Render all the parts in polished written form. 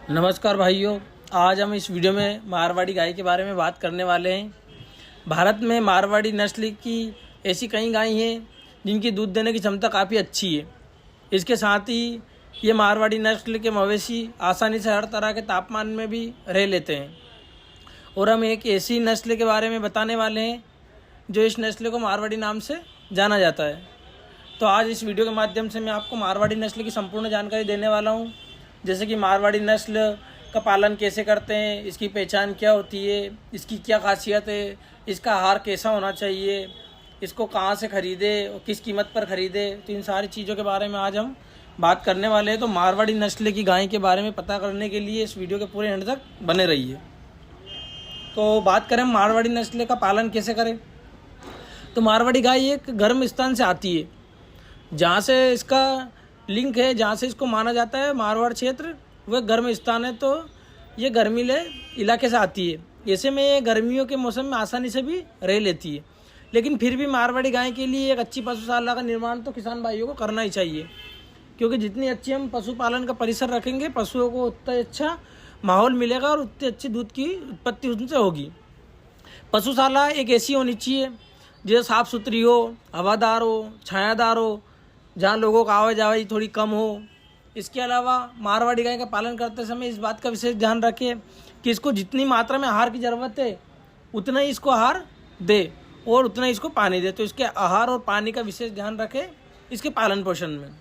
नमस्कार भाइयों। आज हम इस वीडियो में मारवाड़ी गाय के बारे में बात करने वाले हैं। भारत में मारवाड़ी नस्ल की ऐसी कई गाय हैं जिनकी दूध देने की क्षमता काफ़ी अच्छी है। इसके साथ ही ये मारवाड़ी नस्ल के मवेशी आसानी से हर तरह के तापमान में भी रह लेते हैं। और हम एक ऐसी नस्ल के बारे में बताने वाले हैं जो इस नस्ल को मारवाड़ी नाम से जाना जाता है। तो आज इस वीडियो के माध्यम से मैं आपको मारवाड़ी नस्ल की संपूर्ण जानकारी देने वाला हूँ, जैसे कि मारवाड़ी नस्ल का पालन कैसे करते हैं, इसकी पहचान क्या होती है, इसकी क्या खासियत है, इसका आहार कैसा होना चाहिए, इसको कहाँ से ख़रीदे और किस कीमत पर ख़रीदे। तो इन सारी चीज़ों के बारे में आज हम बात करने वाले हैं। तो मारवाड़ी नस्ल की गाय के बारे में पता करने के लिए इस वीडियो के पूरे एंड तक बने रहिए। तो बात करें मारवाड़ी नस्ल का पालन कैसे करें, तो मारवाड़ी गाय एक गर्म स्थान से आती है, जहाँ से इसका लिंक है, जहाँ से इसको माना जाता है मारवाड़ क्षेत्र वह गर्म स्थान है। तो ये गर्मीले इलाके से आती है। ऐसे में ये गर्मियों के मौसम में आसानी से भी रह लेती है। लेकिन फिर भी मारवाड़ी गाय के लिए एक अच्छी पशुशाला का निर्माण तो किसान भाइयों को करना ही चाहिए, क्योंकि जितनी अच्छी हम पशुपालन का परिसर रखेंगे पशुओं को उतना अच्छा माहौल मिलेगा और उतनी अच्छी दूध की उत्पत्ति उनसे होगी। पशुशाला एक ऐसी होनी चाहिए जो साफ़ सुथरी हो, हवादार हो, छायादार हो, जहाँ लोगों का आवाजाही थोड़ी कम हो। इसके अलावा मारवाड़ी गाय का पालन करते समय इस बात का विशेष ध्यान रखें कि इसको जितनी मात्रा में आहार की ज़रूरत है उतना ही इसको आहार दे और उतना ही इसको पानी दे। तो इसके आहार और पानी का विशेष ध्यान रखें इसके पालन पोषण में।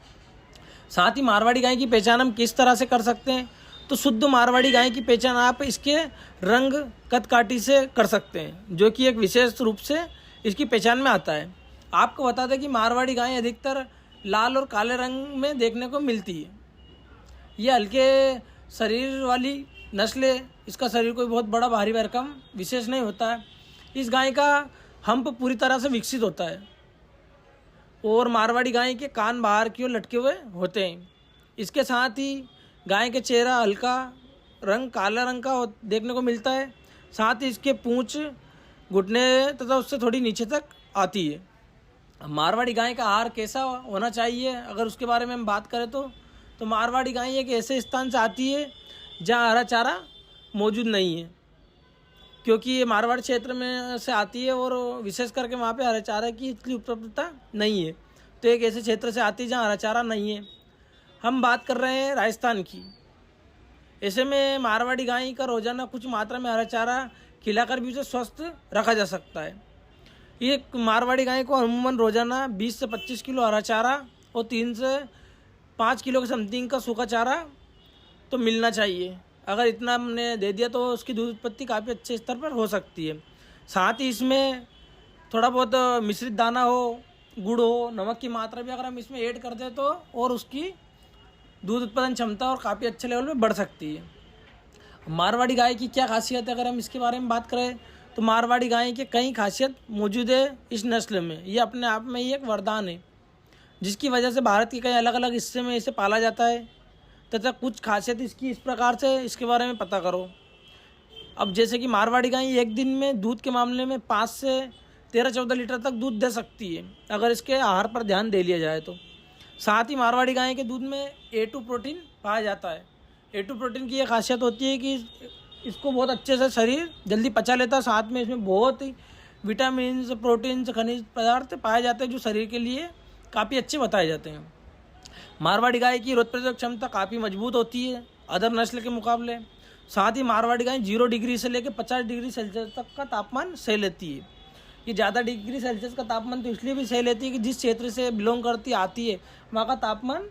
साथ ही मारवाड़ी गाय की पहचान हम किस तरह से कर सकते हैं, तो शुद्ध मारवाड़ी गाय की पहचान आप इसके रंग कद काठी से कर सकते हैं, जो कि एक विशेष रूप से इसकी पहचान में आता है। आपको बता दें कि मारवाड़ी गाय अधिकतर लाल और काले रंग में देखने को मिलती है। ये हल्के शरीर वाली नस्ल है। इसका शरीर कोई बहुत बड़ा भारी भरकम विशेष नहीं होता है। इस गाय का हम्प पूरी तरह से विकसित होता है और मारवाड़ी गाय के कान बाहर की ओर लटके हुए होते हैं। इसके साथ ही गाय के चेहरा हल्का रंग काला रंग का देखने को मिलता है। साथ ही इसके पूंछ घुटने तथा उससे थोड़ी नीचे तक आती है। मारवाड़ी गाय का आहार कैसा होना चाहिए, अगर उसके बारे में हम बात करें तो मारवाड़ी गाय एक ऐसे स्थान से आती है जहाँ हरा चारा मौजूद नहीं है, क्योंकि ये मारवाड़ क्षेत्र में से आती है और विशेष करके वहाँ पे हरा चारा की इतनी उपलब्धता नहीं है। तो एक ऐसे क्षेत्र से आती है जहाँ हरा चारा नहीं है। हम बात कर रहे हैं राजस्थान की। ऐसे में मारवाड़ी गाय का रोजाना कुछ मात्रा में हरा चारा खिलाकर भी उसे स्वस्थ रखा जा सकता है। ये मारवाड़ी गाय को अमूमन रोजाना 20 से 25 किलो हरा चारा और 3 से 5 किलो के समथिंग का सूखा चारा तो मिलना चाहिए। अगर इतना हमने दे दिया तो उसकी दूध उत्पत्ति काफ़ी अच्छे स्तर पर हो सकती है। साथ ही इसमें थोड़ा बहुत मिश्रित दाना हो, गुड़ हो, नमक की मात्रा भी अगर हम इसमें ऐड कर दें तो और उसकी दूध उत्पादन क्षमता और काफ़ी अच्छे लेवल में बढ़ सकती है। मारवाड़ी गाय की क्या खासियत है, अगर हम इसके बारे में बात करें तो मारवाड़ी गाय के कई खासियत मौजूद है इस नस्ल में। ये अपने आप में ही एक वरदान है, जिसकी वजह से भारत के कई अलग अलग हिस्से में इसे पाला जाता है। तथा कुछ खासियत इसकी इस प्रकार से, इसके बारे में पता करो। अब जैसे कि मारवाड़ी गाय एक दिन में दूध के मामले में 5 से 13-14 लीटर तक दूध दे सकती है, अगर इसके आहार पर ध्यान दे लिया जाए तो। साथ ही मारवाड़ी गाय के दूध में A2 प्रोटीन पाया जाता है। A2 प्रोटीन की यह खासियत होती है कि इसको बहुत अच्छे से शरीर जल्दी पचा लेता है। साथ में इसमें बहुत ही विटामिन, प्रोटीन, खनिज पदार्थ पाए जाते हैं जो शरीर के लिए काफ़ी अच्छे बताए जाते हैं। मारवाड़ी गाय की रोग प्रतिरोधक क्षमता काफ़ी मजबूत होती है अदर नस्ल के मुकाबले। साथ ही मारवाड़ी गाय 0 डिग्री से लेकर 50 डिग्री सेल्सियस तक का तापमान सह लेती है। ये ज़्यादा डिग्री सेल्सियस का तापमान तो इसलिए भी सह लेती है कि जिस क्षेत्र से बिलोंग करती आती है वहाँ का तापमान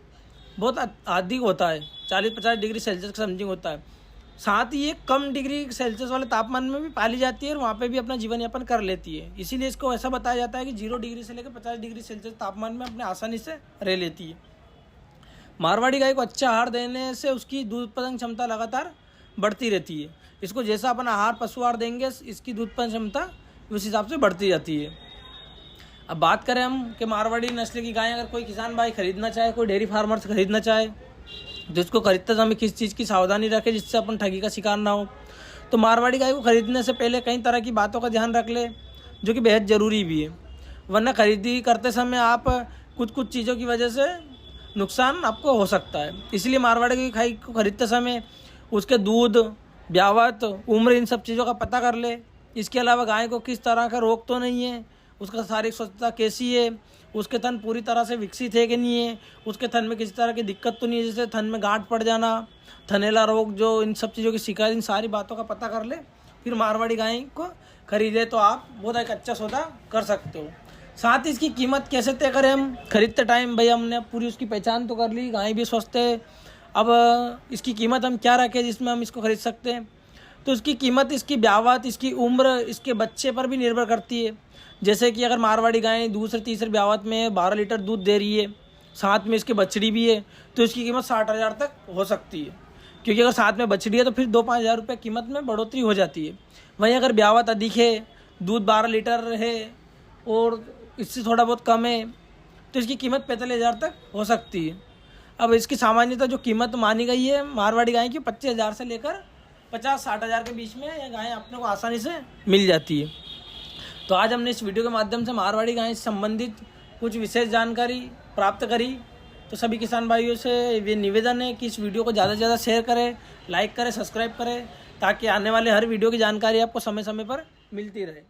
बहुत अधिक होता है, 40-50 डिग्री सेल्सियस का समथिंग होता है। साथ ही ये कम डिग्री सेल्सियस वाले तापमान में भी पाली जाती है और वहाँ पे भी अपना जीवन यापन कर लेती है। इसीलिए इसको ऐसा बताया जाता है कि 0 डिग्री से लेकर 50 डिग्री सेल्सियस तापमान में अपने आसानी से रह लेती है। मारवाड़ी गाय को अच्छा आहार देने से उसकी दूध उत्पादन क्षमता लगातार बढ़ती रहती है। इसको जैसा अपन आहार पशु आहार देंगे इसकी दूध उत्पादन क्षमता उस हिसाब से बढ़ती जाती है। अब बात करें हम कि मारवाड़ी नस्ल की गाय अगर कोई किसान भाई खरीदना चाहे, कोई डेयरी फार्मर से खरीदना चाहे, तो इसको खरीदते समय किस चीज़ की सावधानी रखें जिससे अपन ठगी का शिकार ना हो। तो मारवाड़ी गाय को खरीदने से पहले कई तरह की बातों का ध्यान रख ले, जो कि बेहद ज़रूरी भी है। वरना खरीदी करते समय आप कुछ चीज़ों की वजह से नुकसान आपको हो सकता है। इसलिए मारवाड़ी की गाय को खरीदते समय उसके दूध, ब्यावत, उम्र, इन सब चीज़ों का पता कर ले। इसके अलावा गाय को किस तरह का रोग तो नहीं है, उसका शारीरिक स्वच्छता कैसी है, उसके थन पूरी तरह से विकसित है कि नहीं है, उसके थन में किसी तरह की दिक्कत तो नहीं है, जैसे थन में गांठ पड़ जाना, थनेला रोग, जो इन सब चीज़ों की शिकायत, इन सारी बातों का पता कर ले, फिर मारवाड़ी गाय को खरीदे तो आप बहुत एक अच्छा सौदा कर सकते हो। साथ ही इसकी कीमत कैसे तय करें हम? खरीदते टाइम भाई हमने पूरी उसकी पहचान तो कर ली, गाय भी स्वस्थ है, अब इसकी कीमत हम क्या रखें जिसमें हम इसको खरीद सकते हैं? तो इसकी कीमत इसकी ब्यावत, इसकी उम्र, इसके बच्चे पर भी निर्भर करती है। जैसे कि अगर मारवाड़ी गाय दूसरे तीसरे ब्यावत में 12 लीटर दूध दे रही है, साथ में इसकी बछड़ी भी है, तो इसकी कीमत 60,000 तक हो सकती है, क्योंकि अगर साथ में बछड़ी है तो फिर 2-5 हज़ार रुपये कीमत में बढ़ोतरी हो जाती है। वहीं अगर ब्यावत अधिक है, दूध 12 लीटर है और इससे थोड़ा बहुत कम है, तो इसकी कीमत 45,000 तक हो सकती है। अब इसकी सामान्यतः जो कीमत मानी गई है मारवाड़ी गाय की 25,000 से लेकर 50-60 हज़ार के बीच में यह गाय अपने को आसानी से मिल जाती है। तो आज हमने इस वीडियो के माध्यम से मारवाड़ी गाय से संबंधित कुछ विशेष जानकारी प्राप्त करी। तो सभी किसान भाइयों से ये निवेदन है कि इस वीडियो को ज़्यादा से ज़्यादा शेयर करें, लाइक करें, सब्सक्राइब करें, ताकि आने वाले हर वीडियो की जानकारी आपको समय समय पर मिलती रहे।